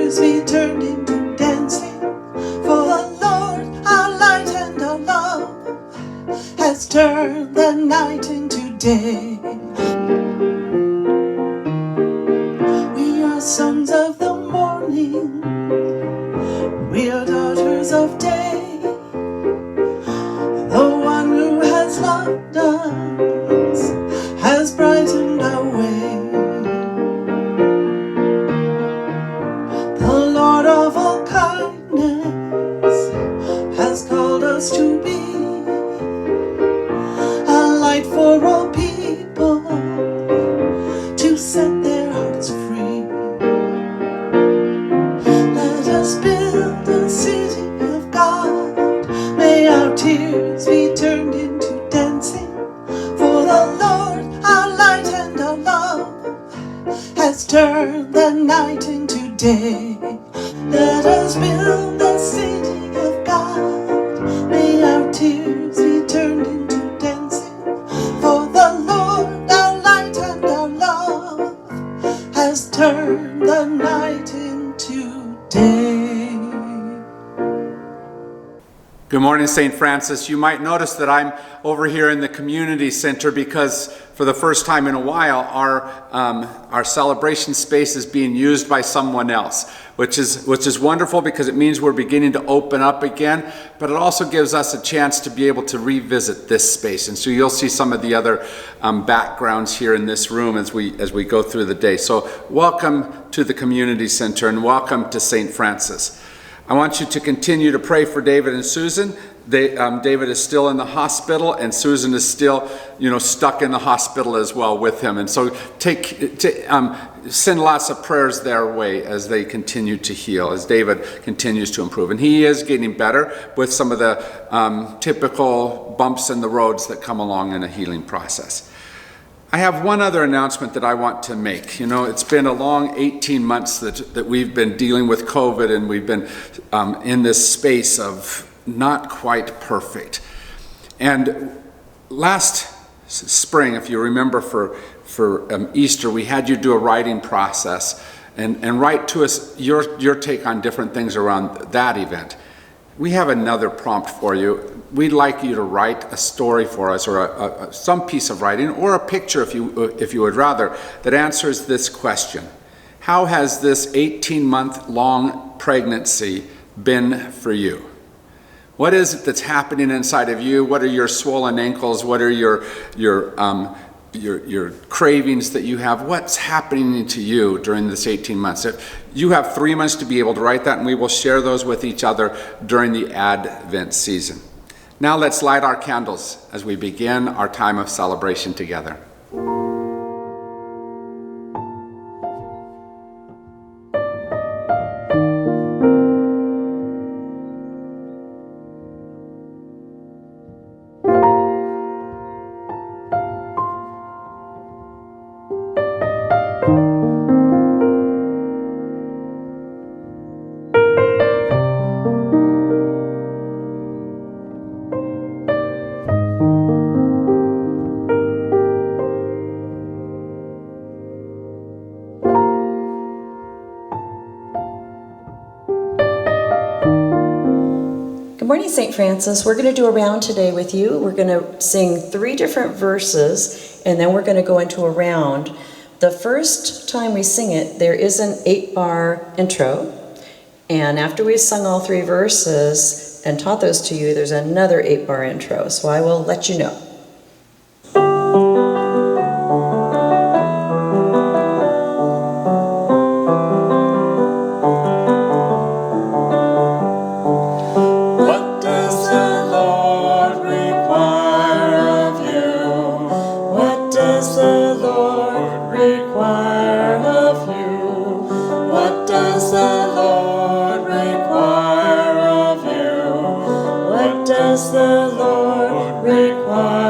tears be turned into dancing. For the Lord, our light and our love, has turned the night into day. We are sons of the morning, we are daughters of day. The one who has loved us has brightened our way. The Lord of all kindness has called us to be a light for all people, to set their hearts free. Let us build a city of God. May our tears be turned into dancing. For the Lord, our light and our love, has turned the night into day. Let us build a city of God. May our tears be turned into dancing. For the Lord, our light and our love, has turned the night into day. Good morning, St. Francis. You might notice that I'm over here in the community center because for the first time in a while, our celebration space is being used by someone else, which is wonderful because it means we're beginning to open up again, but it also gives us a chance to be able to revisit this space. And so you'll see some of the other backgrounds here in this room as we go through the day. So welcome to the community center and welcome to St. Francis. I want you to continue to pray for David and Susan. David is still in the hospital, and Susan is still, stuck in the hospital as well with him. And so send lots of prayers their way as they continue to heal, as David continues to improve. And he is getting better with some of the typical bumps in the roads that come along in a healing process. I have one other announcement that I want to make. It's been a long 18 months that we've been dealing with COVID, and we've been in this space of not quite perfect. And last spring, if you remember, for Easter, we had you do a writing process and write to us your take on different things around that event. We have another prompt for you. We'd like you to write a story for us, or some piece of writing, or a picture if you would rather, that answers this question. How has this 18-month-long pregnancy been for you? What is it that's happening inside of you? What are your swollen ankles? What are your cravings that you have? What's happening to you during this 18 months? You have 3 months to be able to write that, and we will share those with each other during the Advent season. Now let's light our candles as we begin our time of celebration together. Good morning, St. Francis. We're going to do a round today with you. We're going to sing 3 different verses, and then we're going to go into a round. The first time we sing it, there is an 8-bar intro, and after we've sung all 3 verses and taught those to you, there's another 8-bar intro, so I will let you know. Does the Lord require?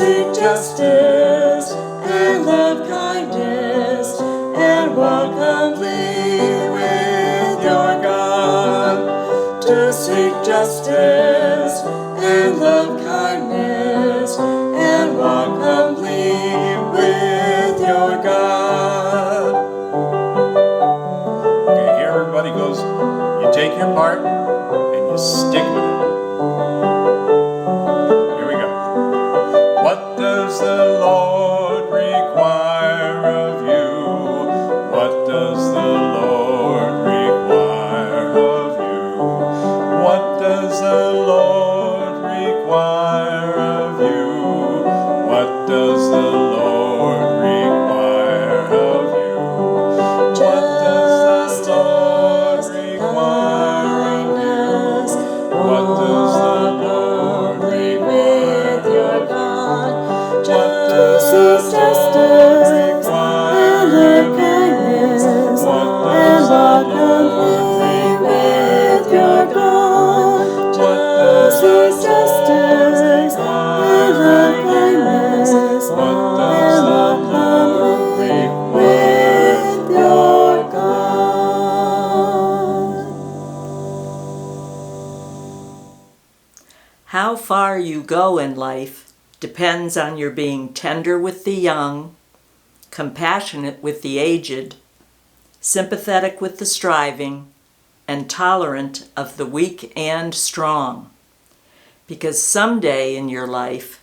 seek justice and love kindness and walk humbly with your God. To seek justice and love kindness and walk humbly with your God. Okay, here everybody goes, you take your part and you stick with it. Here we go. What does the Lord require of you? What does the Lord require of you? What does the Lord require of you? What does the Lord require of you? What does the Lord require of you? What does the Lord require of you? What does the Lord require of you? What does the Lord require of you? What does the Lord require of you? What does the Lord require of your God? How far you go in life depends on your being tender with the young, compassionate with the aged, sympathetic with the striving, and tolerant of the weak and strong. Because someday in your life,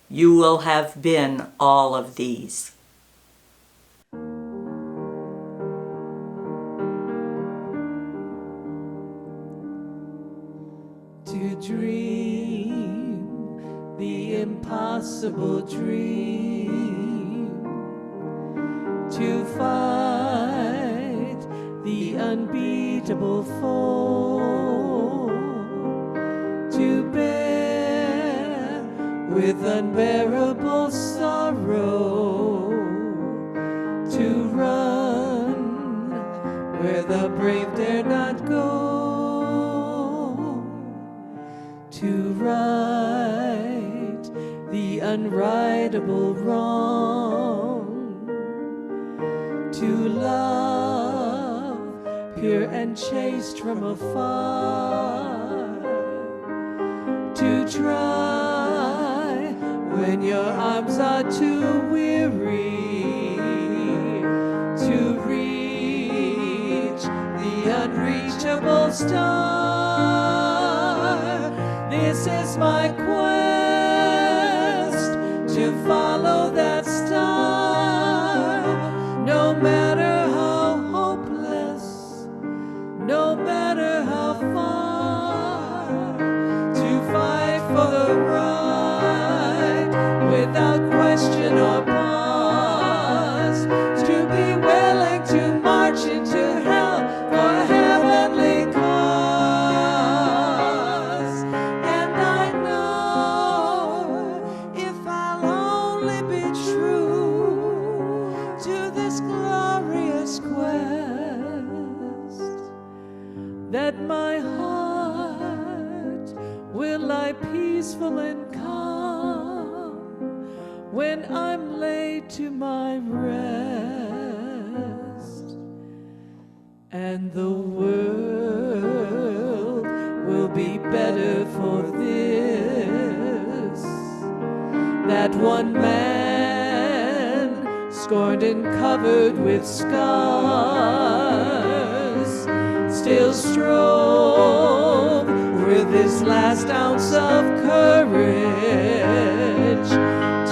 you will have been all of these. To dream the impossible dream, to fight the unbeatable foe, to bear with unbearable sorrow, to run where the brave dare not go, to right the unrightable wrong, to love pure and chaste from afar, to try when your arms are too weary, to reach the unreachable star. This is my quest, to follow that star, no matter how hopeless, no matter how far, to fight for the right without question or pause, to be willing to march into hell for a heavenly cause. And I know if I'll only be true to this glorious quest, that my heart will lie peaceful and calm when I'm laid to my rest, and the world will be better for this, that one man scorned and covered with scars still strove with his last ounce of courage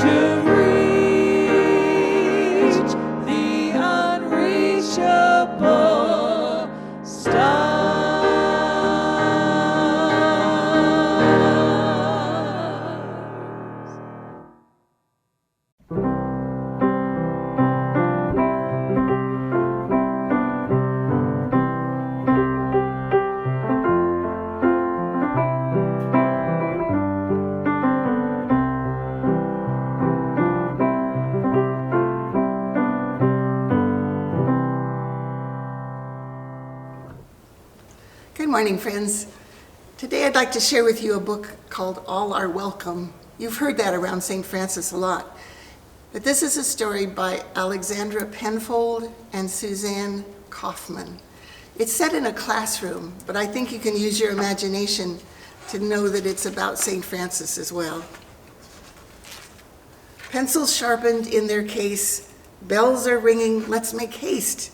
to reach the unreachable star. Good morning, friends. Today I'd like to share with you a book called All Are Welcome You've heard that around St. Francis a lot. But this is a story by Alexandra Penfold and Suzanne Kaufman. It's set in a classroom, but I think you can use your imagination to know that it's about St. Francis as well. Pencils sharpened in their case, bells are ringing, let's make haste.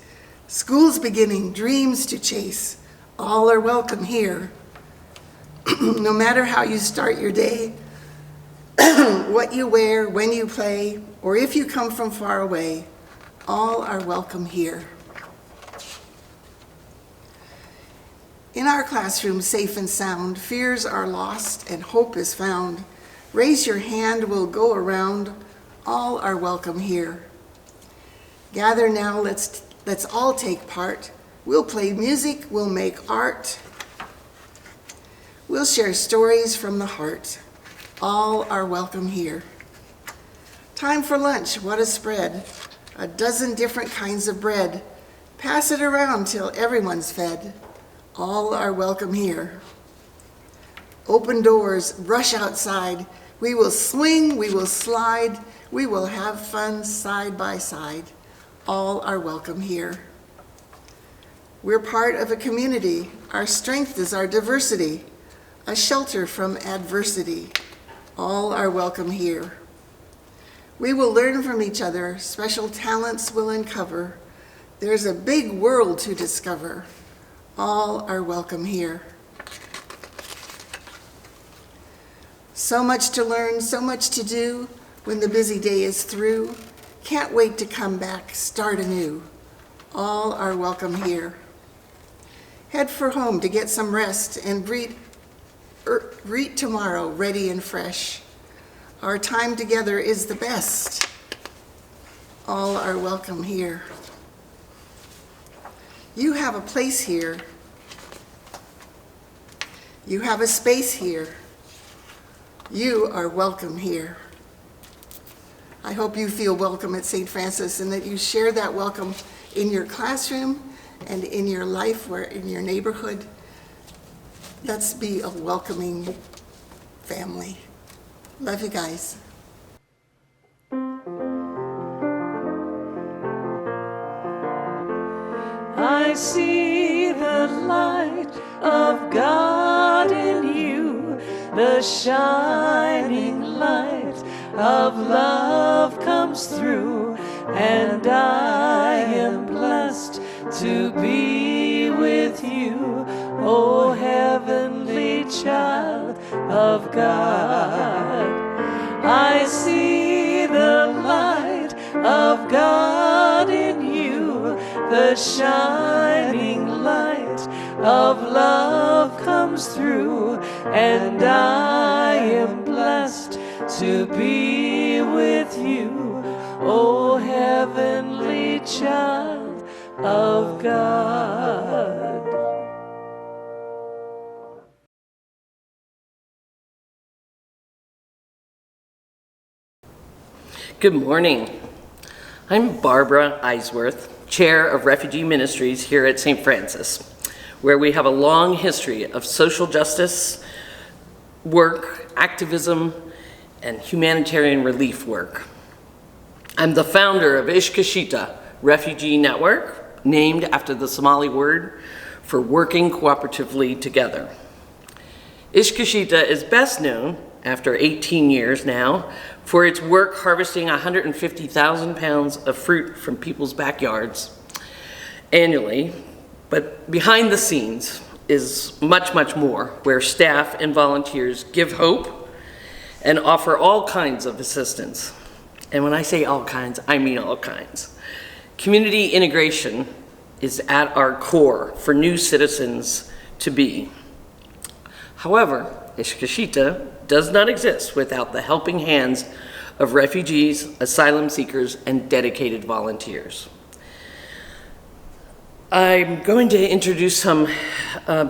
School's beginning, dreams to chase, all are welcome here. No matter how you start your day, what you wear, when you play, or if you come from far away, all are welcome here. In our classroom, safe and sound, fears are lost and hope is found. Raise your hand, we'll go around, all are welcome here. Gather now, let's all take part. We'll play music, we'll make art. We'll share stories from the heart. All are welcome here. Time for lunch, what a spread. A dozen different kinds of bread. Pass it around till everyone's fed. All are welcome here. Open doors, rush outside. We will swing, we will slide, we will have fun side by side. All are welcome here. We're part of a community. Our strength is our diversity, a shelter from adversity. All are welcome here. We will learn from each other, special talents will uncover. There's a big world to discover. All are welcome here. So much to learn, so much to do when the busy day is through. Can't wait to come back, start anew. All are welcome here. Head for home to get some rest and greet tomorrow ready and fresh. Our time together is the best. All are welcome here. You have a place here. You have a space here. You are welcome here. I hope you feel welcome at St. Francis and that you share that welcome in your classroom and in your life, where in your neighborhood. Let's be a welcoming family. Love you guys. I see the light of God in you, the shining light of love comes through, and I am blessed to be with you, O heavenly child of God. I see the light of God in you, the shining light of love comes through, and I am blessed to be with you, O heavenly child of God. Good morning. I'm Barbara Eisworth, Chair of Refugee Ministries here at St. Francis, where we have a long history of social justice work, activism, and humanitarian relief work. I'm the founder of Ishkashita Refugee Network, named after the Somali word for working cooperatively together. Ishkashita is best known, after 18 years now, for its work harvesting 150,000 pounds of fruit from people's backyards annually. But behind the scenes is much, much more, where staff and volunteers give hope and offer all kinds of assistance. And when I say all kinds, I mean all kinds. Community integration is at our core for new citizens to be. However, Ishkashita does not exist without the helping hands of refugees, asylum seekers, and dedicated volunteers. I'm going to introduce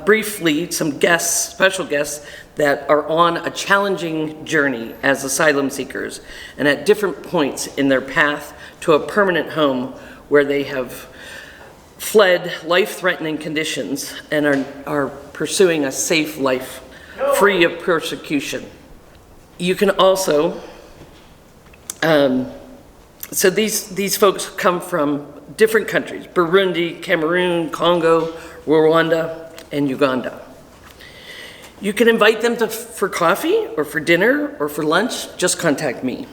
briefly some guests, special guests, that are on a challenging journey as asylum seekers and at different points in their path to a permanent home where they have fled life-threatening conditions and are pursuing a safe life free of persecution. You can also, so these folks come from different countries: Burundi, Cameroon, Congo, Rwanda, and Uganda. You can invite them for coffee or for dinner or for lunch. Just contact me.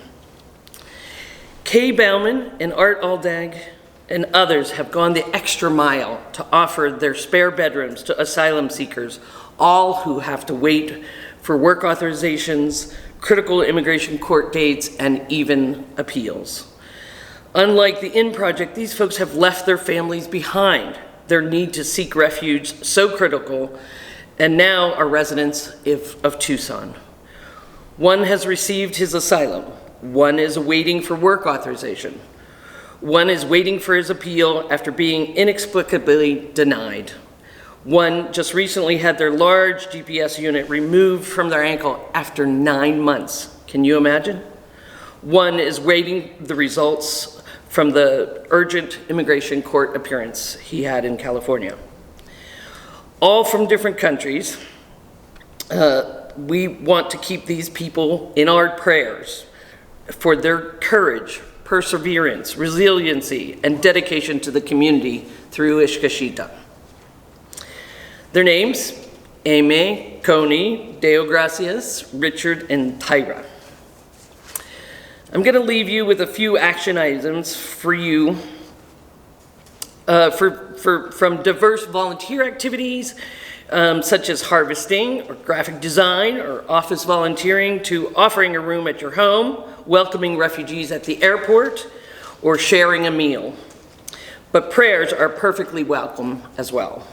Kay Bauman and Art Aldag and others have gone the extra mile to offer their spare bedrooms to asylum seekers, all who have to wait for work authorizations, critical immigration court dates, and even appeals. Unlike the IN project, these folks have left their families behind. Their need to seek refuge so critical, and now are residents of Tucson. One has received his asylum. One is waiting for work authorization. One is waiting for his appeal after being inexplicably denied. One just recently had their large GPS unit removed from their ankle after 9 months. Can you imagine? One is waiting the results from the urgent immigration court appearance he had in California. All from different countries. We want to keep these people in our prayers for their courage, perseverance, resiliency, and dedication to the community through Ishkashita. Their names: Aimee, Coney, Deo Gracias, Richard, and Tyra. I'm going to leave you with a few action items for you from diverse volunteer activities, such as harvesting or graphic design or office volunteering, to offering a room at your home, welcoming refugees at the airport, or sharing a meal. But prayers are perfectly welcome as well.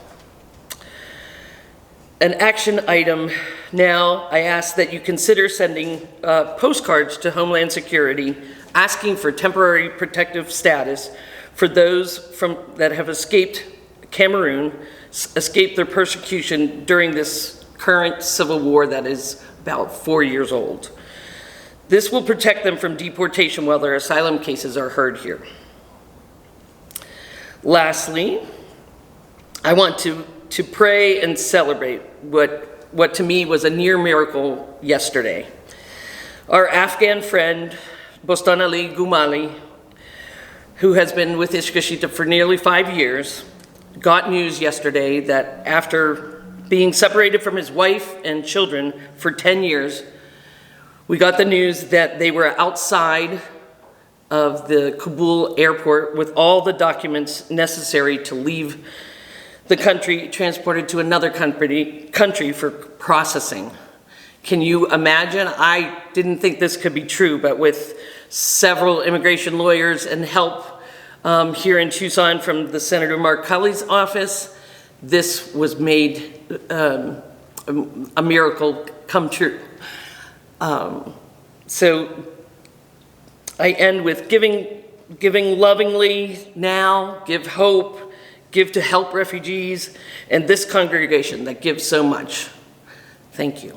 An action item now, I ask that you consider sending postcards to Homeland Security asking for temporary protective status for those that have escaped Cameroon, escaped their persecution during this current civil war that is about 4 years old. This will protect them from deportation while their asylum cases are heard here. Lastly, I want to pray and celebrate what to me was a near miracle yesterday. Our Afghan friend, Bostan Ali Gumali, who has been with Ishkashita for nearly 5 years, got news yesterday that after being separated from his wife and children for 10 years, we got the news that they were outside of the Kabul airport with all the documents necessary to leave the country, transported to another country for processing. Can you imagine? I didn't think this could be true, but with several immigration lawyers and help here in Tucson from the Senator Mark Culley's office, this was made a miracle come true. So I end with giving lovingly now, give hope, give to help refugees, and this congregation that gives so much. Thank you.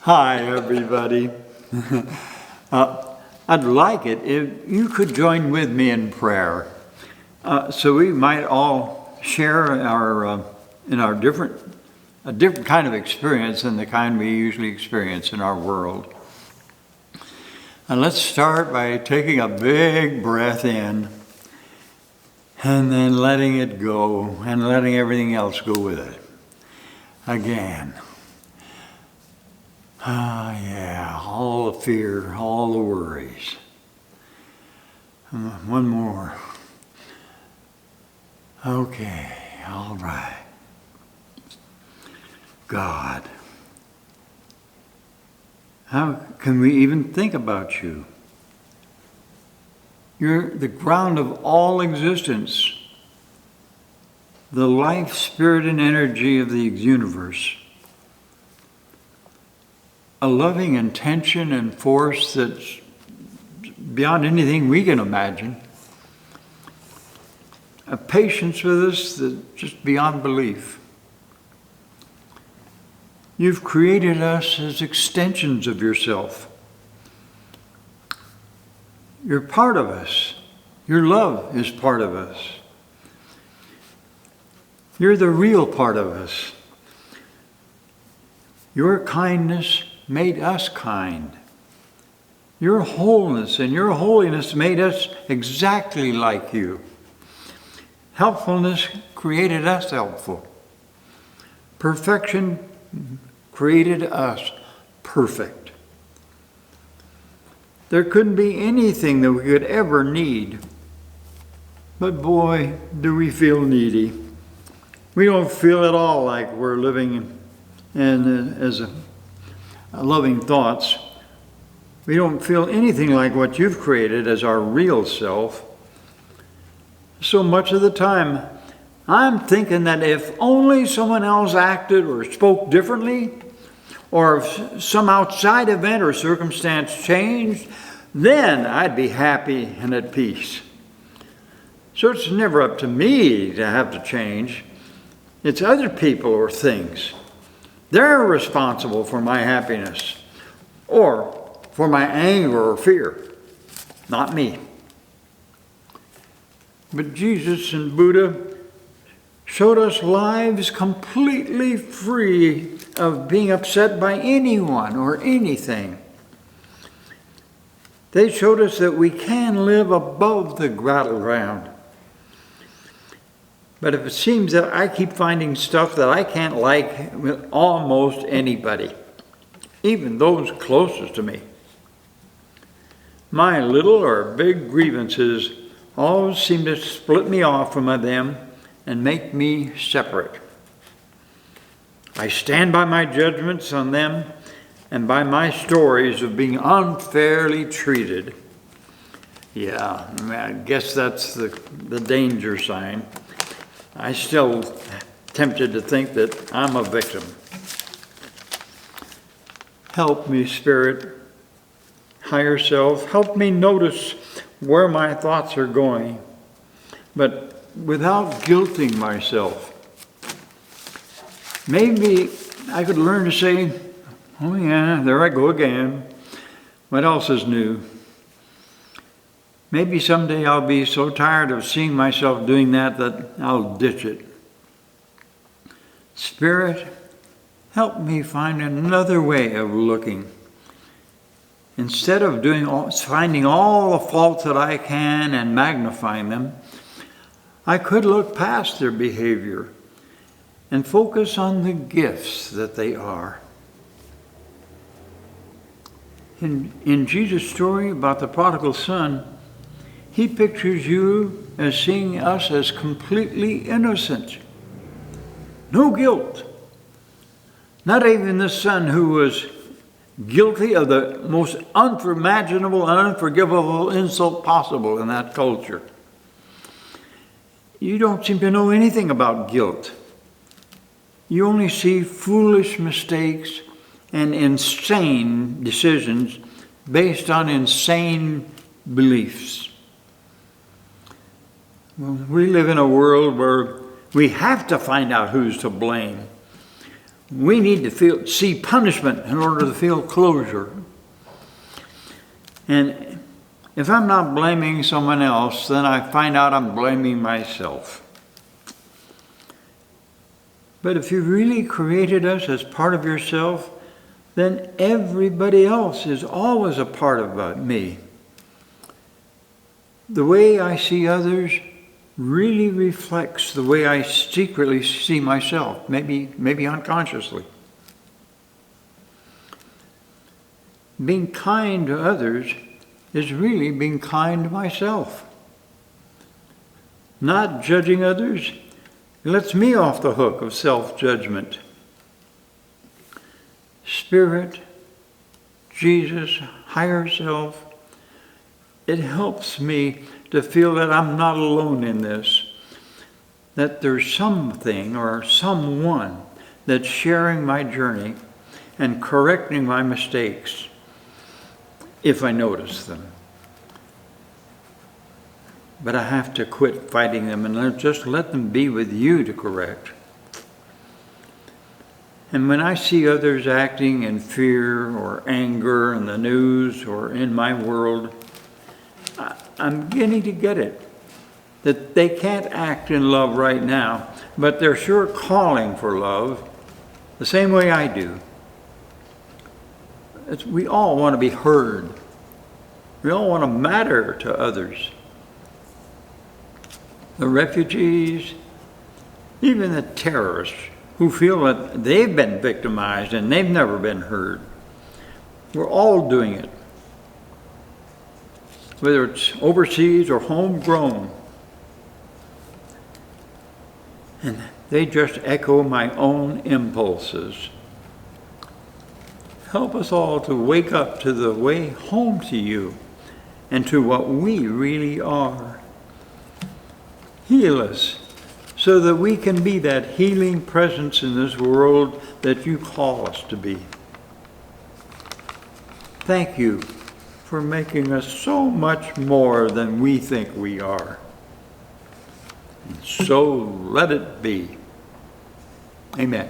Hi, everybody. I'd like it if you could join with me in prayer, so we might all share a different kind of experience than the kind we usually experience in our world. And let's start by taking a big breath in and then letting it go and letting everything else go with it. Again. Yeah, all the fear, all the worries. One more. Okay, all right. God. How can we even think about you? You're the ground of all existence, the life, spirit, and energy of the universe. A loving intention and force that's beyond anything we can imagine. A patience with us that's just beyond belief. You've created us as extensions of yourself. You're part of us. Your love is part of us. You're the real part of us. Your kindness made us kind. Your wholeness and your holiness made us exactly like you. Helpfulness created us helpful. Perfection created us perfect. There couldn't be anything that we could ever need. But boy, do we feel needy. We don't feel at all like we're living as a loving thoughts. We don't feel anything like what you've created as our real self. So much of the time, I'm thinking that if only someone else acted or spoke differently, or if some outside event or circumstance changed, then I'd be happy and at peace. So it's never up to me to have to change. It's other people or things. They're responsible for my happiness or for my anger or fear, not me. But Jesus and Buddha showed us lives completely free of being upset by anyone or anything. They showed us that we can live above the battleground. But if it seems that I keep finding stuff that I can't like with almost anybody, even those closest to me, my little or big grievances always seem to split me off from them and make me separate. I stand by my judgments on them and by my stories of being unfairly treated. Yeah, I guess that's the danger sign. I still tempted to think that I'm a victim. Help me, Spirit, higher self, help me notice where my thoughts are going, but without guilting myself. Maybe I could learn to say, oh yeah, there I go again. What else is new? Maybe someday I'll be so tired of seeing myself doing that I'll ditch it. Spirit, help me find another way of looking. Instead of finding all the faults that I can and magnifying them, I could look past their behavior and focus on the gifts that they are. In Jesus' story about the prodigal son, he pictures you as seeing us as completely innocent. No guilt. Not even the son who was guilty of the most unimaginable and unforgivable insult possible in that culture. You don't seem to know anything about guilt. You only see foolish mistakes and insane decisions based on insane beliefs. Well, we live in a world where we have to find out who's to blame. We need to see punishment in order to feel closure. And if I'm not blaming someone else, then I find out I'm blaming myself. But if you really created us as part of yourself, then everybody else is always a part of me. The way I see others really reflects the way I secretly see myself, maybe unconsciously. Being kind to others is really being kind to myself. Not judging others lets me off the hook of self-judgment. Spirit, Jesus, higher self, it helps me to feel that I'm not alone in this, that there's something or someone that's sharing my journey and correcting my mistakes if I notice them. But I have to quit fighting them and just let them be with you to correct. And when I see others acting in fear or anger in the news or in my world, I'm beginning to get it. That they can't act in love right now, but they're sure calling for love the same way I do. We all want to be heard. We all want to matter to others. The refugees, even the terrorists who feel that they've been victimized and they've never been heard. We're all doing it. Whether it's overseas or homegrown. And they just echo my own impulses. Help us all to wake up to the way home to you and to what we really are. Heal us so that we can be that healing presence in this world that you call us to be. Thank you for making us so much more than we think we are. And so let it be. Amen.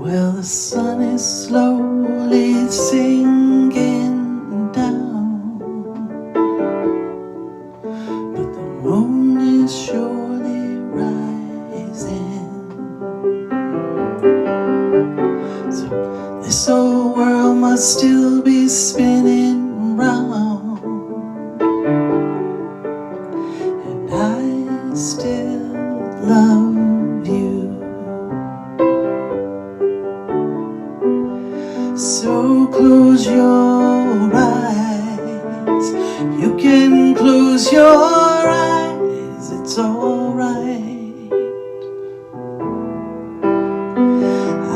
Well, the sun is slowly sinking down, but the moon is surely rising. So this old world must still be spinning round, and I still love you. So close your eyes, you can close your eyes, it's alright.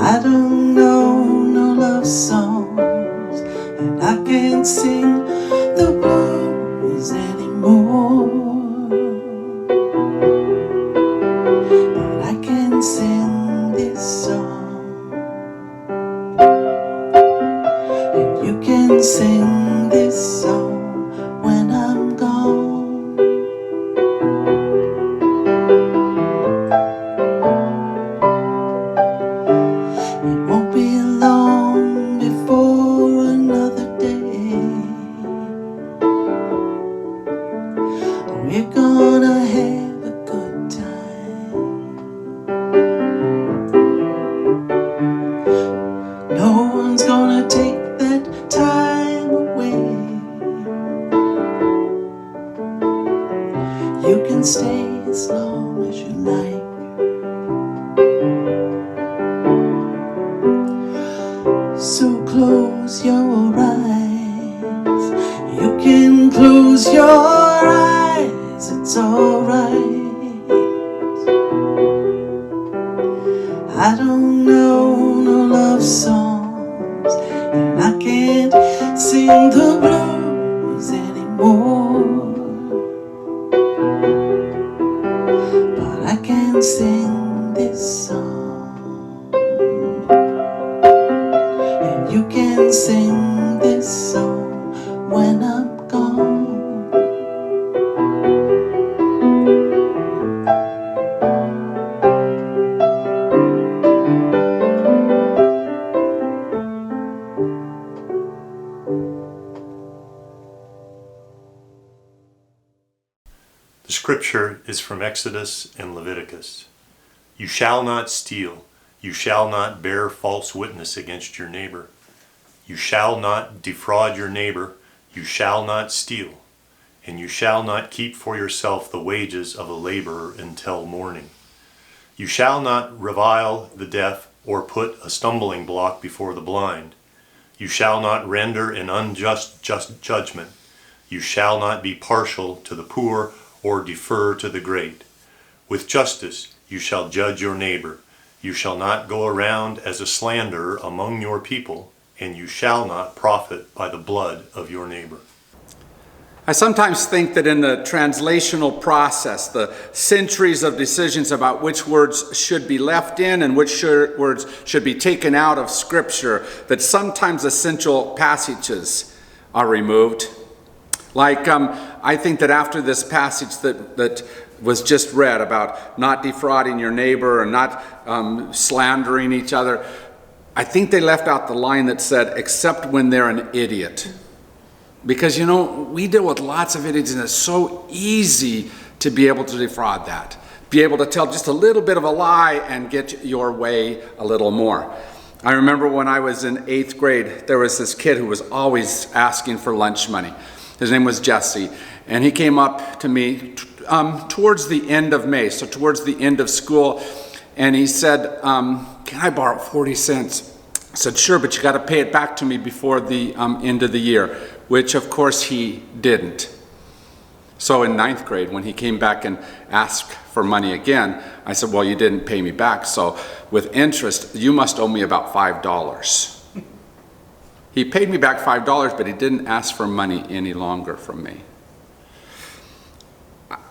I don't know no love songs, and I can't sing the blues anymore, but I can sing this song. You can sing this song when I'm gone. It won't be long before another day. We're gonna have a good time. No one's gonna take that time away. You can stay as long as you like. So close your eyes, you can close your eyes, it's alright. I don't know no love songs, and I can't sing the blues anymore, but I can sing this song, and you can sing this song when I'm gone. is from Exodus and Leviticus. You shall not steal. You shall not bear false witness against your neighbor. You shall not defraud your neighbor. You shall not steal. And you shall not keep for yourself the wages of a laborer until morning. You shall not revile the deaf or put a stumbling block before the blind. You shall not render an unjust judgment. You shall not be partial to the poor or defer to the great. With justice you shall judge your neighbor. You shall not go around as a slanderer among your people, and you shall not profit by the blood of your neighbor. I sometimes think that in the translational process, the centuries of decisions about which words should be left in and which words should be taken out of Scripture, that sometimes essential passages are removed. Like, I think that after this passage that was just read about not defrauding your neighbor and not slandering each other, I think they left out the line that said, except when they're an idiot. Because, you know, we deal with lots of idiots, and it's so easy to be able to defraud that. Be able to tell just a little bit of a lie and get your way a little more. I remember when I was in 8th grade, there was this kid who was always asking for lunch money. His name was Jesse, and he came up to me towards the end of May, so towards the end of school, and he said, can I borrow 40 cents? I said, sure, but you got to pay it back to me before the end of the year, which of course he didn't. So in 9th grade, when he came back and asked for money again, I said, well, you didn't pay me back, so with interest, you must owe me about $5. He paid me back $5, but he didn't ask for money any longer from me.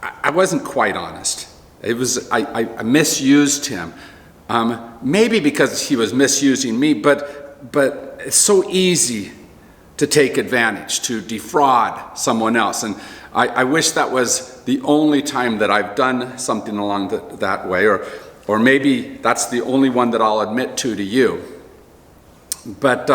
I wasn't quite honest. It was I misused him. Maybe because he was misusing me, but it's so easy to take advantage, to defraud someone else. And I wish that was the only time that I've done something along that way, or maybe that's the only one that I'll admit to you. But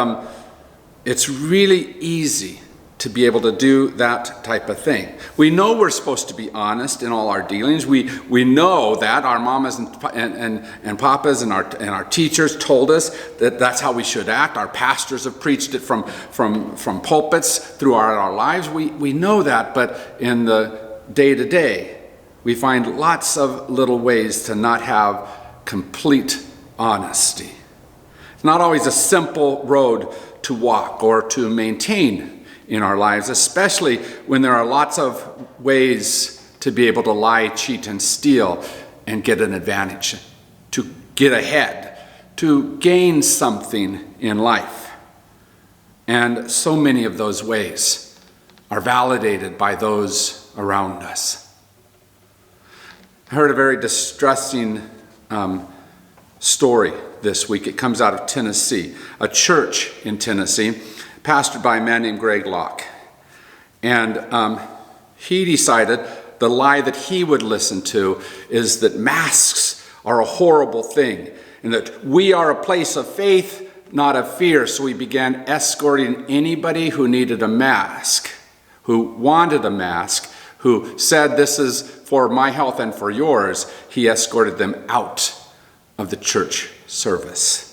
it's really easy to be able to do that type of thing. We know we're supposed to be honest in all our dealings. We know that our mamas and papas and our teachers told us that that's how we should act. Our pastors have preached it from pulpits throughout our lives. We know that, but in the day-to-day, we find lots of little ways to not have complete honesty. It's not always a simple road to walk or to maintain in our lives, especially when there are lots of ways to be able to lie, cheat, and steal and get an advantage, to get ahead, to gain something in life. And so many of those ways are validated by those around us. I heard a very distressing story this week. It comes out of Tennessee, a church in Tennessee, pastored by a man named Greg Locke. And he decided the lie that he would listen to is that masks are a horrible thing, and that we are a place of faith, not of fear. So he began escorting anybody who needed a mask, who wanted a mask, who said, this is for my health and for yours. He escorted them out of the church service.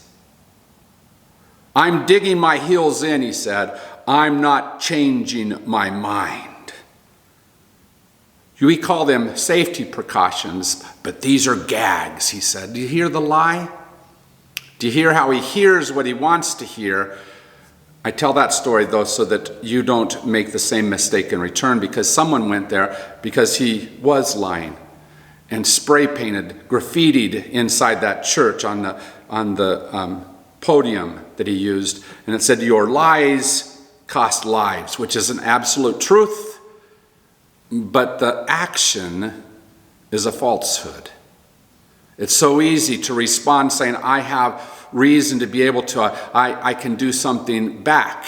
I'm digging my heels in, he said. I'm not changing my mind. We call them safety precautions, but these are gags, he said. Do you hear the lie? Do you hear how he hears what he wants to hear? I tell that story, though, so that you don't make the same mistake in return, because someone went there because he was lying and spray painted, graffitied inside that church on the podium that he used, and it said, your lies cost lives, which is an absolute truth, but the action is a falsehood. It's so easy to respond saying, I have reason to be able to, I can do something back.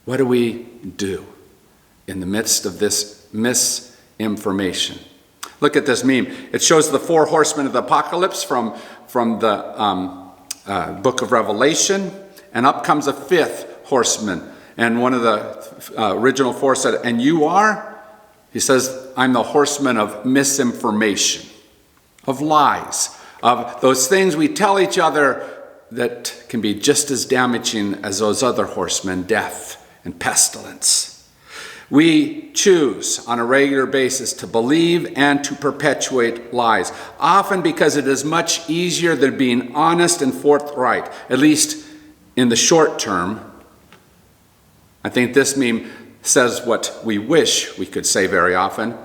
What do we do in the midst of this misinformation? Look at this meme. It shows the 4 horsemen of the apocalypse from the book of Revelation, and up comes a 5th horseman. And one of the original 4 said, and you are? He says, I'm the horseman of misinformation, of lies, of those things we tell each other that can be just as damaging as those other horsemen, death and pestilence. We choose on a regular basis to believe and to perpetuate lies, often because it is much easier than being honest and forthright, at least in the short term. I think this meme says what we wish we could say very often.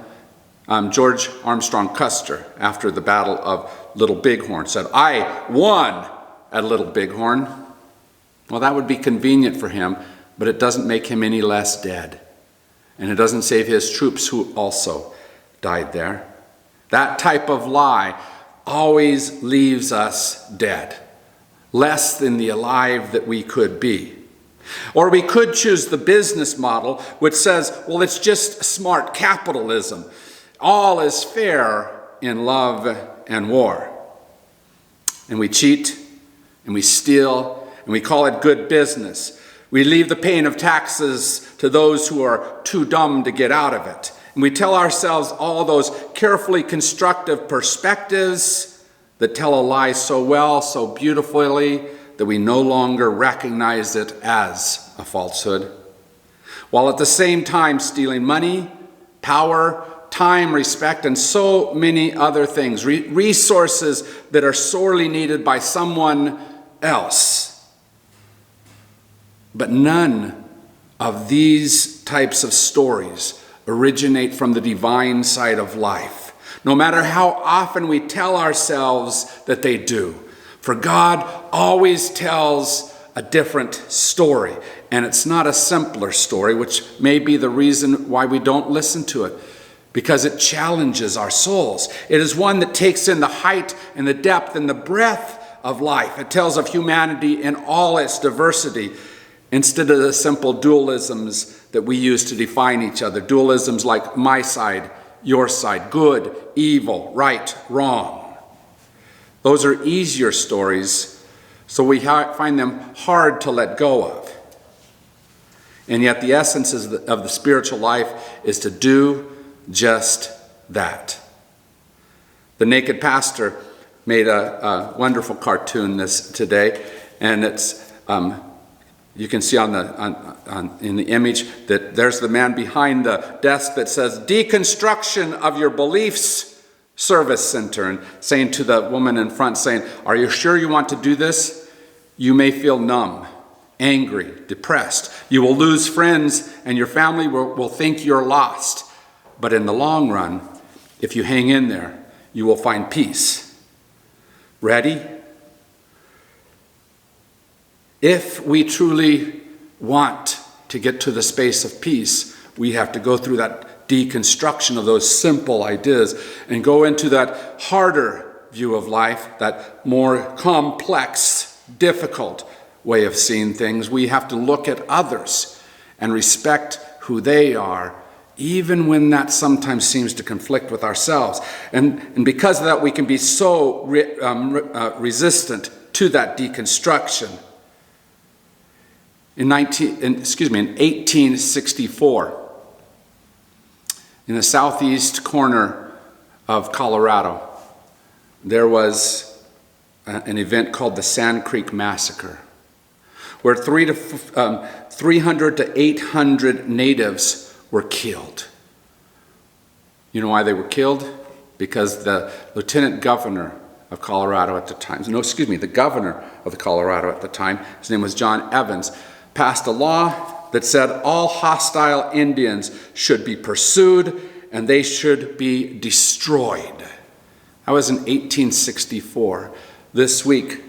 George Armstrong Custer, after the Battle of Little Bighorn, said, I won at Little Bighorn. Well, that would be convenient for him, but it doesn't make him any less dead. And it doesn't save his troops who also died there. That type of lie always leaves us dead, less than the alive that we could be. Or we could choose the business model, which says, well, it's just smart capitalism. All is fair in love and war. And we cheat, and we steal, and we call it good business. We leave the paying of taxes to those who are too dumb to get out of it. And we tell ourselves all those carefully constructive perspectives that tell a lie so well, so beautifully, that we no longer recognize it as a falsehood, while at the same time stealing money, power, time, respect, and so many other things, resources that are sorely needed by someone else. But none of these types of stories originate from the divine side of life, no matter how often we tell ourselves that they do. For God always tells a different story, and it's not a simpler story, which may be the reason why we don't listen to it, because it challenges our souls. It is one that takes in the height and the depth and the breadth of life. It tells of humanity in all its diversity, instead of the simple dualisms that we use to define each other. Dualisms like my side, your side, good, evil, right, wrong. Those are easier stories, so we find them hard to let go of. And yet the essence of the spiritual life is to do just that. The Naked Pastor made a wonderful cartoon today, and it's you can see in the image that there's the man behind the desk that says, "Deconstruction of your beliefs service center," and saying to the woman in front, saying, "Are you sure you want to do this? You may feel numb, angry, depressed. You will lose friends, and your family will think you're lost. But in the long run, if you hang in there, you will find peace." Ready? If we truly want to get to the space of peace, we have to go through that deconstruction of those simple ideas and go into that harder view of life, that more complex, difficult way of seeing things. We have to look at others and respect who they are, even when that sometimes seems to conflict with ourselves. And because of that, we can be so resistant to that deconstruction. In 1864, in the southeast corner of Colorado, there was an event called the Sand Creek Massacre, where 300 to 800 natives were killed. You know why they were killed? Because the lieutenant governor of Colorado at the time, the governor of Colorado at the time, his name was John Evans, passed a law that said all hostile Indians should be pursued and they should be destroyed. That was in 1864. This week,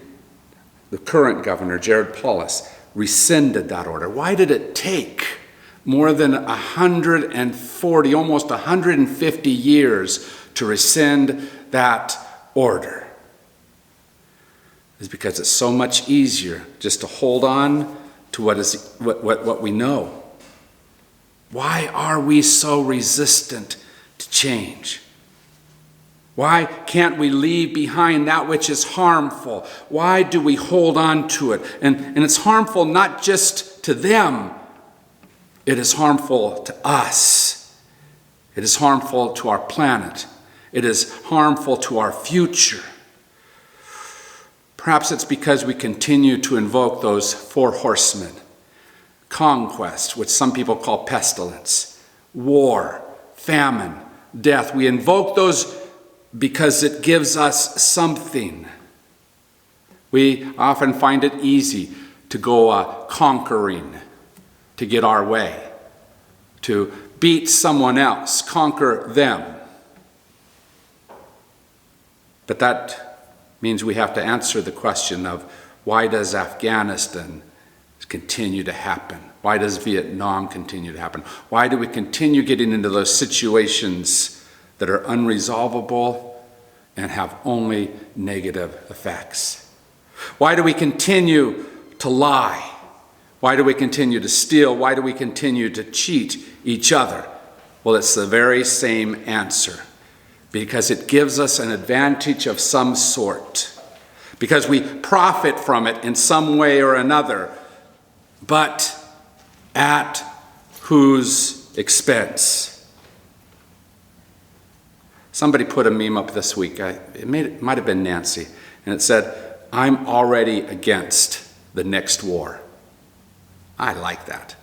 the current governor, Jared Polis, rescinded that order. Why did it take more than 140, almost 150 years to rescind that order? It's because it's so much easier just to hold on to what we know. Why are we so resistant to change? Why can't we leave behind that which is harmful? Why do we hold on to it? And it's harmful not just to them, it is harmful to us. It is harmful to our planet. It is harmful to our future. Perhaps it's because we continue to invoke those four horsemen: conquest, which some people call pestilence, war, famine, death. We invoke those because it gives us something. We often find it easy to go conquering, to get our way, to beat someone else, conquer them. But that means we have to answer the question of, why does Afghanistan continue to happen? Why does Vietnam continue to happen? Why do we continue getting into those situations that are unresolvable and have only negative effects? Why do we continue to lie? Why do we continue to steal? Why do we continue to cheat each other? Well, it's the very same answer. Because it gives us an advantage of some sort. Because we profit from it in some way or another. But at whose expense? Somebody put a meme up this week. It might have been Nancy. And it said, "I'm already against the next war." I like that.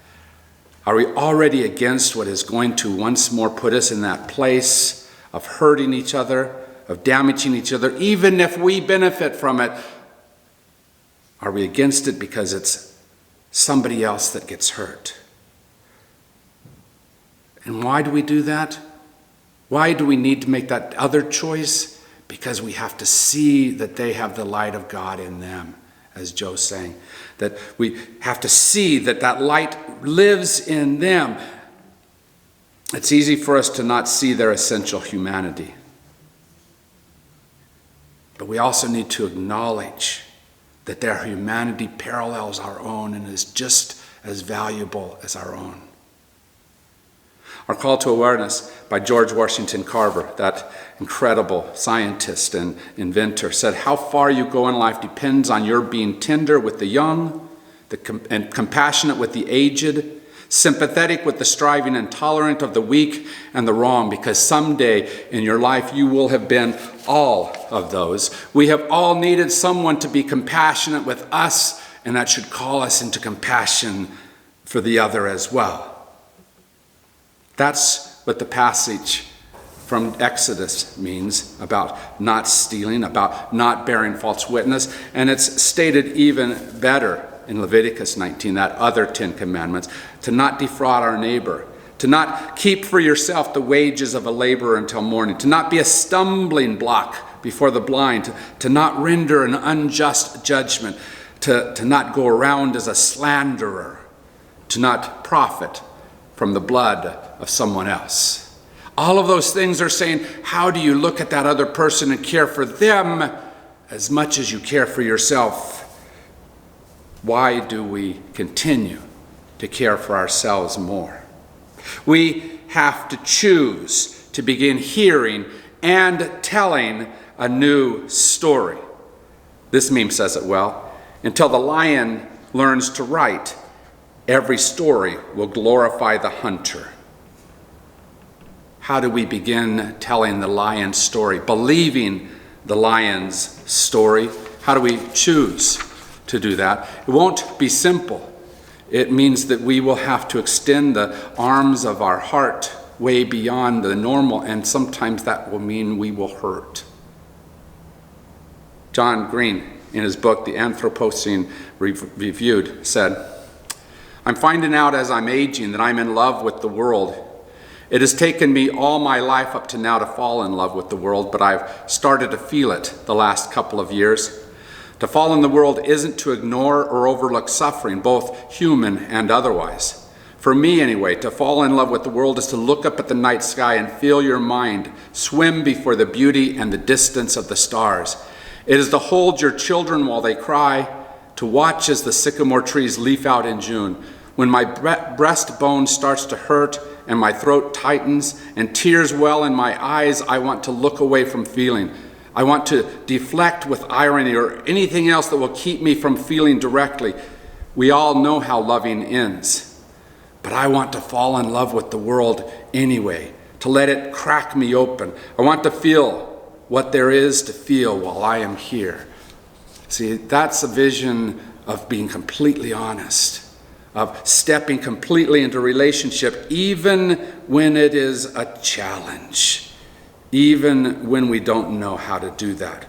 Are we already against what is going to once more put us in that place of hurting each other, of damaging each other, even if we benefit from it? Are we against it because it's somebody else that gets hurt? And why do we do that? Why do we need to make that other choice? Because we have to see that they have the light of God in them, as Joe's saying. That we have to see that that light lives in them. It's easy for us to not see their essential humanity. But we also need to acknowledge that their humanity parallels our own and is just as valuable as our own. Our call to awareness by George Washington Carver, that incredible scientist and inventor, said, "How far you go in life depends on your being tender with the young, and compassionate with the aged, sympathetic with the striving, and tolerant of the weak and the wrong, because someday in your life you will have been all of those." We have all needed someone to be compassionate with us, and that should call us into compassion for the other as well. That's what the passage from Exodus means about not stealing, about not bearing false witness. And it's stated even better in Leviticus 19, that other 10 commandments, to not defraud our neighbor, to not keep for yourself the wages of a laborer until morning, to not be a stumbling block before the blind, to not render an unjust judgment, to not go around as a slanderer, to not profit from the blood of someone else. All of those things are saying, how do you look at that other person and care for them as much as you care for yourself? Why do we continue to care for ourselves more? We have to choose to begin hearing and telling a new story. This meme says it well. Until the lion learns to write, every story will glorify the hunter. How do we begin telling the lion's story, believing the lion's story? How do we choose to do that? It won't be simple. It means that we will have to extend the arms of our heart way beyond the normal, and sometimes that will mean we will hurt. John Green, in his book, The Anthropocene Reviewed, said, "I'm finding out as I'm aging that I'm in love with the world. It has taken me all my life up to now to fall in love with the world, but I've started to feel it the last couple of years. To fall in the world isn't to ignore or overlook suffering, both human and otherwise. For me anyway, to fall in love with the world is to look up at the night sky and feel your mind swim before the beauty and the distance of the stars. It is to hold your children while they cry, to watch as the sycamore trees leaf out in June. When my breastbone starts to hurt and my throat tightens and tears well in my eyes, I want to look away from feeling. I want to deflect with irony or anything else that will keep me from feeling directly. We all know how loving ends. But I want to fall in love with the world anyway, to let it crack me open. I want to feel what there is to feel while I am here. See, that's a vision of being completely honest, of stepping completely into relationship, even when it is a challenge, even when we don't know how to do that.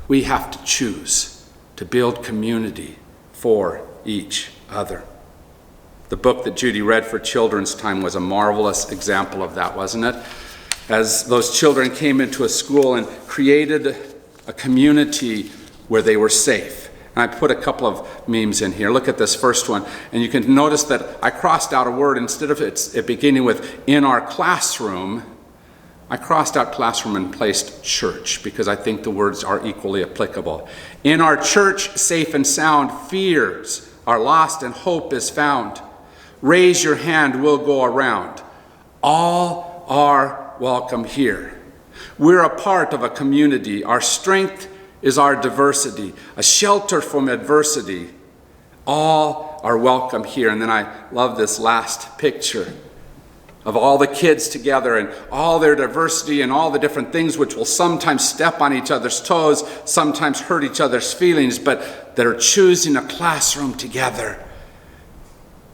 We have to choose to build community for each other. The book that Judy read for children's time was a marvelous example of that, wasn't it? As those children came into a school and created a community where they were safe. And I put a couple of memes in here. Look at this first one. And you can notice that I crossed out a word. Instead of it beginning with "in our classroom," I crossed out classroom and placed church, because I think the words are equally applicable. In our church, safe and sound, fears are lost and hope is found. Raise your hand, we'll go around. All are welcome here. We're a part of a community. Our strength is our diversity, a shelter from adversity. All are welcome here. And then I love this last picture of all the kids together and all their diversity and all the different things which will sometimes step on each other's toes, sometimes hurt each other's feelings, but that are choosing a classroom together.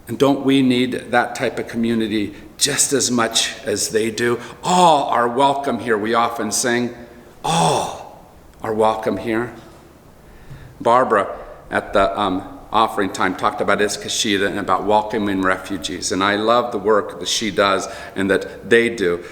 And don't we need that type of community just as much as they do? All are welcome here, we often sing. All are welcome here. Barbara at the offering time talked about Iskashida and about welcoming refugees. And I love the work that she does and that they do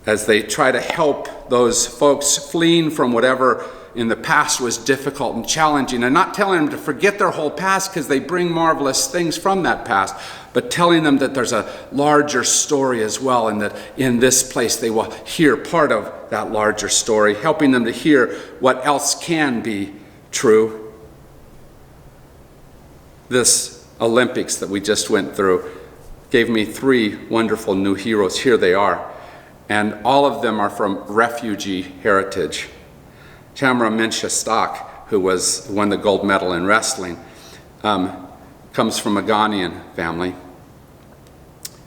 as they try to help those folks fleeing from whatever in the past was difficult and challenging, and not telling them to forget their whole past because they bring marvelous things from that past, but telling them that there's a larger story as well, and that in this place they will hear part of that larger story, helping them to hear what else can be true. This Olympics that we just went through gave me 3 wonderful new heroes. Here they are. And all of them are from refugee heritage. Tamara Mincha-Stock, who won the gold medal in wrestling, comes from a Ghanaian family.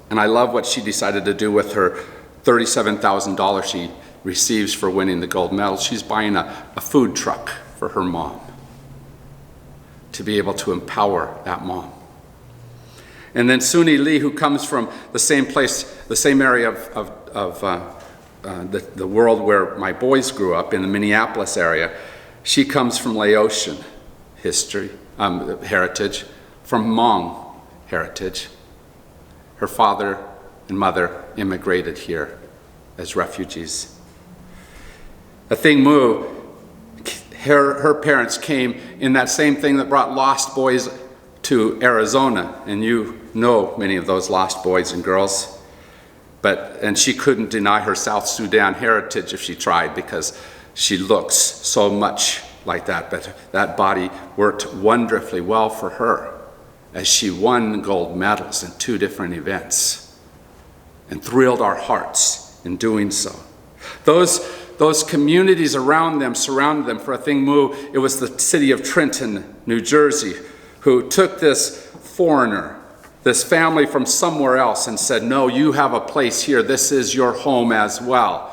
And I love what she decided to do with her $37,000 she receives for winning the gold medal. She's buying a food truck for her mom to be able to empower that mom. And then Suni Lee, who comes from the same place, the same area of the world where my boys grew up, in the Minneapolis area. She comes from Laotian heritage, from Hmong heritage. Her father and mother immigrated here as refugees. Athing Mu, her parents came in that same thing that brought lost boys to Arizona, and you know many of those lost boys and girls. And she couldn't deny her South Sudan heritage if she tried, because she looks so much like that. But that body worked wonderfully well for her as she won gold medals in 2 different events and thrilled our hearts in doing so. Those communities around them, surrounded them. For Athing Mu, it was the city of Trenton, New Jersey, who took this foreigner, this family from somewhere else, and said, no, you have a place here. This is your home as well.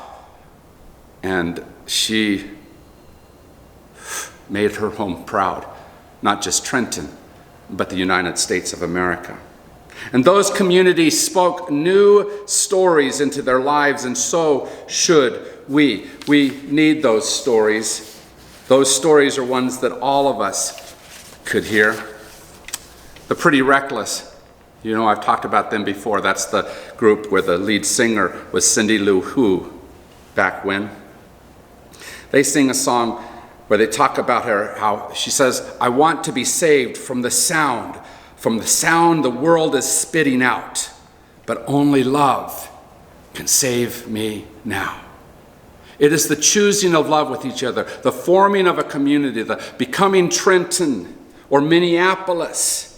And she made her home proud, not just Trenton, but the United States of America. And those communities spoke new stories into their lives, and so should we. We need those stories. Those stories are ones that all of us could hear. The Pretty Reckless. You know, I've talked about them before. That's the group where the lead singer was Cindy Lou Who back when. They sing a song where they talk about her, how she says, I want to be saved from the sound the world is spitting out, but only love can save me now. It is the choosing of love with each other, the forming of a community, the becoming Trenton or Minneapolis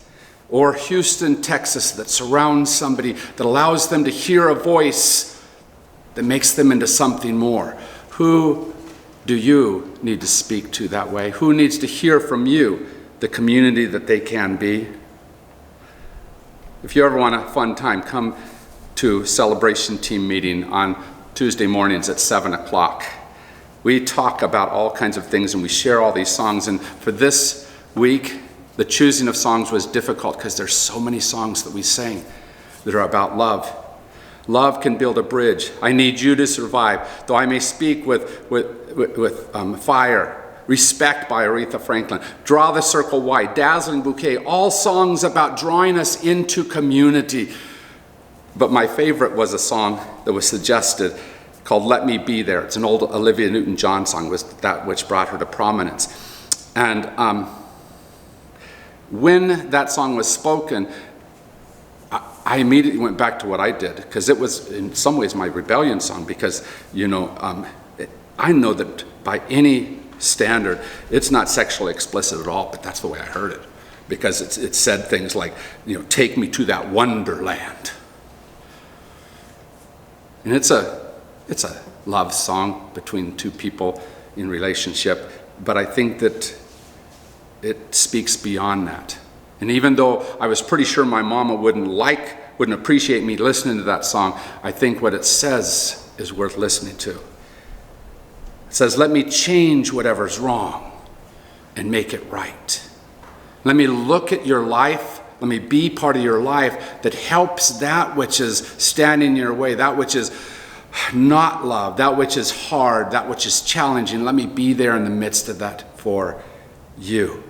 or Houston, Texas, that surrounds somebody, that allows them to hear a voice that makes them into something more. Who do you need to speak to that way? Who needs to hear from you the community that they can be? If you ever want a fun time, come to celebration team meeting on Tuesday mornings at 7 o'clock. We talk about all kinds of things and we share all these songs. And for this week, the choosing of songs was difficult because there's so many songs that we sing that are about love. Love can build a bridge. I need you to survive. Though I may speak with fire. Respect by Aretha Franklin. Draw the circle wide. Dazzling bouquet. All songs about drawing us into community. But my favorite was a song that was suggested called Let Me Be There. It's an old Olivia Newton-John song, was that which brought her to prominence. And when that song was spoken, I immediately went back to what I did, because it was in some ways my rebellion song, because, you know, I know that by any standard, it's not sexually explicit at all, but that's the way I heard it, because it said things like, you know, take me to that wonderland. And it's a love song between two people in relationship, but I think that it speaks beyond that. And even though I was pretty sure my mama wouldn't appreciate me listening to that song, I think what it says is worth listening to. It says, let me change whatever's wrong and make it right. Let me look at your life. Let me be part of your life that helps that which is standing in your way, that which is not love, that which is hard, that which is challenging. Let me be there in the midst of that for you.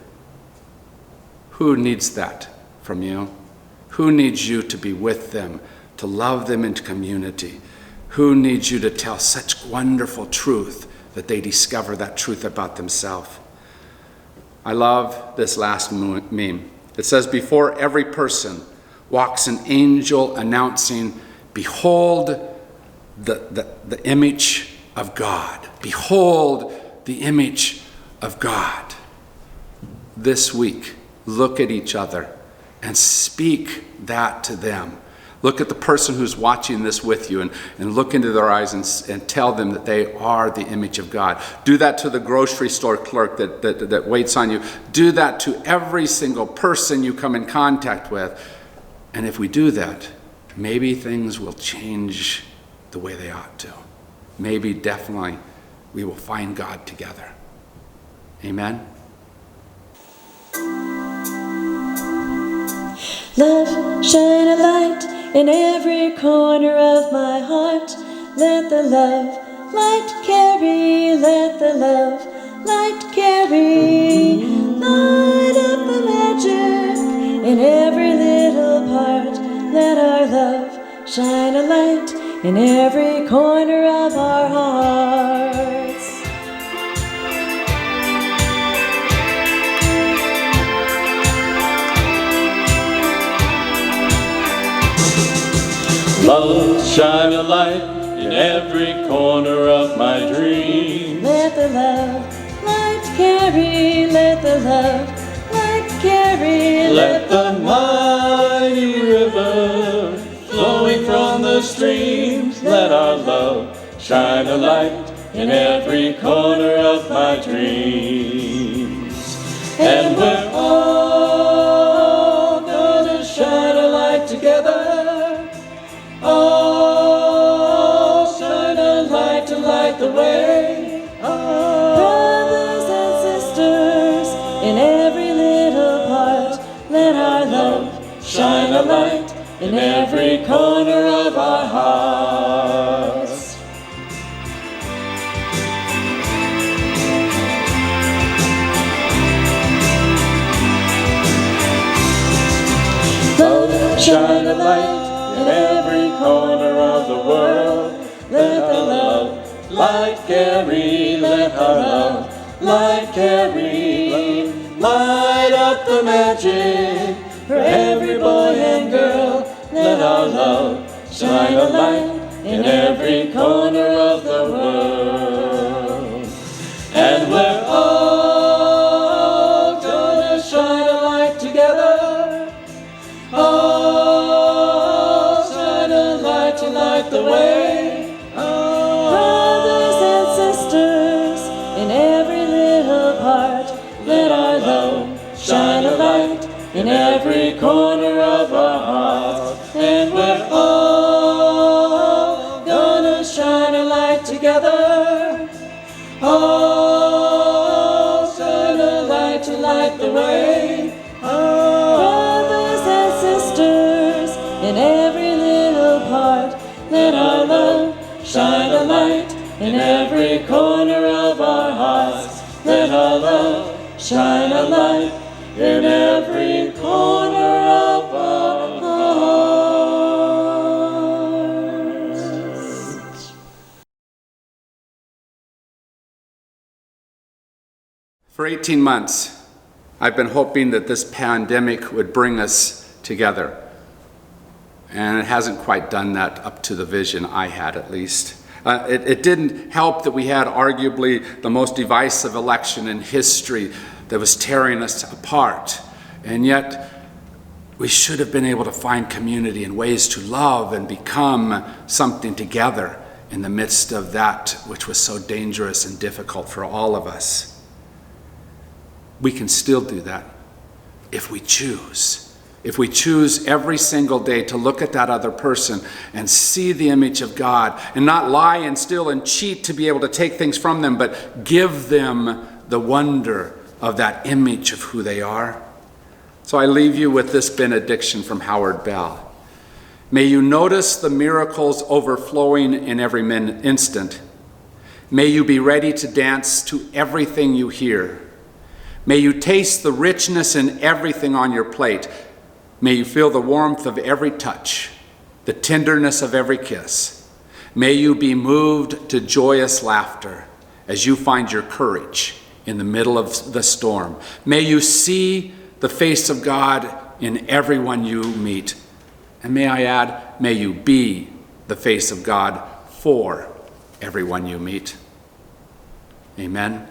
Who needs that from you? Who needs you to be with them, to love them into community? Who needs you to tell such wonderful truth that they discover that truth about themselves? I love this last meme. It says, before every person walks an angel announcing, behold the image of God. Behold the image of God. This week, look at each other and speak that to them. Look at the person who's watching this with you and look into their eyes and tell them that they are the image of God. Do that to the grocery store clerk that waits on you. Do that to every single person you come in contact with. And if we do that, maybe things will change the way they ought to. Maybe, definitely, we will find God together. Amen? Love, shine a light in every corner of my heart. Let the love light carry, let the love light carry. Light up the magic in every little part. Let our love shine a light in every corner of our hearts. Love, shine a light in every corner of my dreams. Let the love light carry, let the love light carry. Let the mighty river flowing from the streams, let our love shine a light in every corner of my dreams. And we're all gonna shine a light together. Oh, shine a light to light the way. Oh. Brothers and sisters, in every little part, let our love shine a light in every corner of our hearts. Love, shine a light in every corner of the world. Let our love light carry, let our love light carry. Light up the magic for every boy and girl. Let our love shine a light in every corner of the world. And we're all gonna shine a light together. Oh, shine a light to light the way. Oh. Brothers and sisters, in every little part, let our love shine a light in every corner of our hearts. And we're all light the way. Brothers and sisters, in every little part, let our love shine a light in every corner of our hearts. Let our love shine a light in every corner of our hearts. For 18 months, I've been hoping that this pandemic would bring us together. And it hasn't quite done that up to the vision I had, at least. It didn't help that we had arguably the most divisive election in history that was tearing us apart. And yet, we should have been able to find community and ways to love and become something together in the midst of that which was so dangerous and difficult for all of us. We can still do that if we choose. If we choose every single day to look at that other person and see the image of God and not lie and steal and cheat to be able to take things from them, but give them the wonder of that image of who they are. So I leave you with this benediction from Howard Bell. May you notice the miracles overflowing in every instant. May you be ready to dance to everything you hear. May you taste the richness in everything on your plate. May you feel the warmth of every touch, the tenderness of every kiss. May you be moved to joyous laughter as you find your courage in the middle of the storm. May you see the face of God in everyone you meet. And may I add, may you be the face of God for everyone you meet. Amen.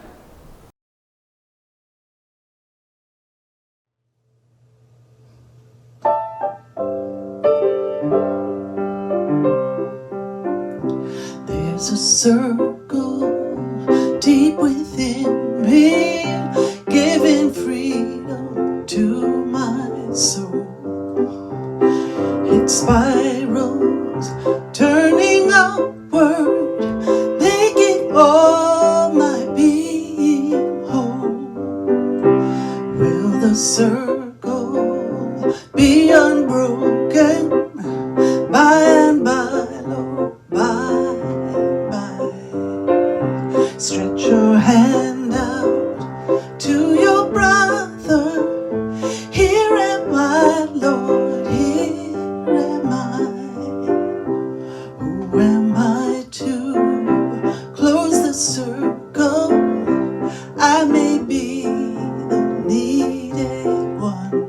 There's a circle deep within me, giving freedom to my soul. It spirals, turning upward, making all my being whole. Will the circle be unbroken by and by, Lord, by and by? Stretch your hand out to your brother. Here am I, Lord, here am I. Who am I to close the circle? I may be the needed one.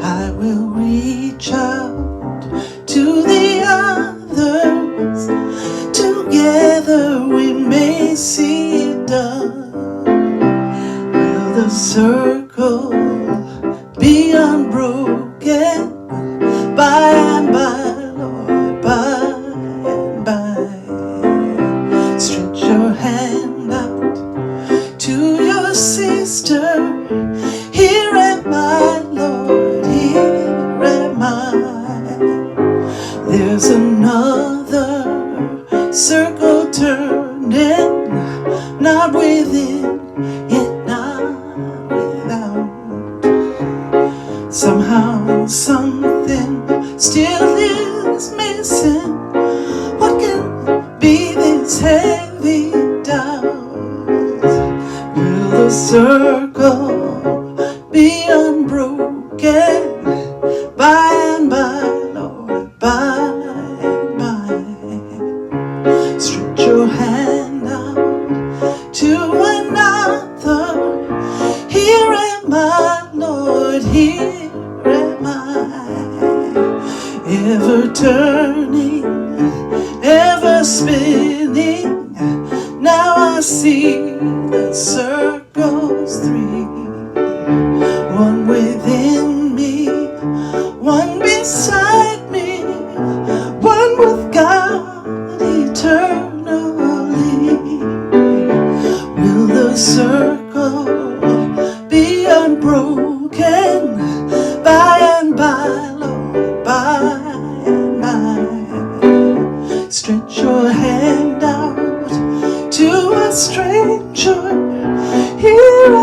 I will reach out to the others. Together we may see it done. Will the circle be unbroken by and by, Lord, by and by? Stretch your hand out to your sister. Here am I, Lord, here am I. There's another circle turning, not within, yet not without. Somehow something still is missing. What can be this heavy doubt? Will the circle be unbroken by and by, Lord, by and by? Stretch your hand out to another. Here am I, Lord, here am I. Ever turning, ever spinning. Now I see the circles three. One within me, one beside me, one with God eternally. Will the circle be unbroken by and by, Lord, by and by? Stretch your hand out to a stranger. Here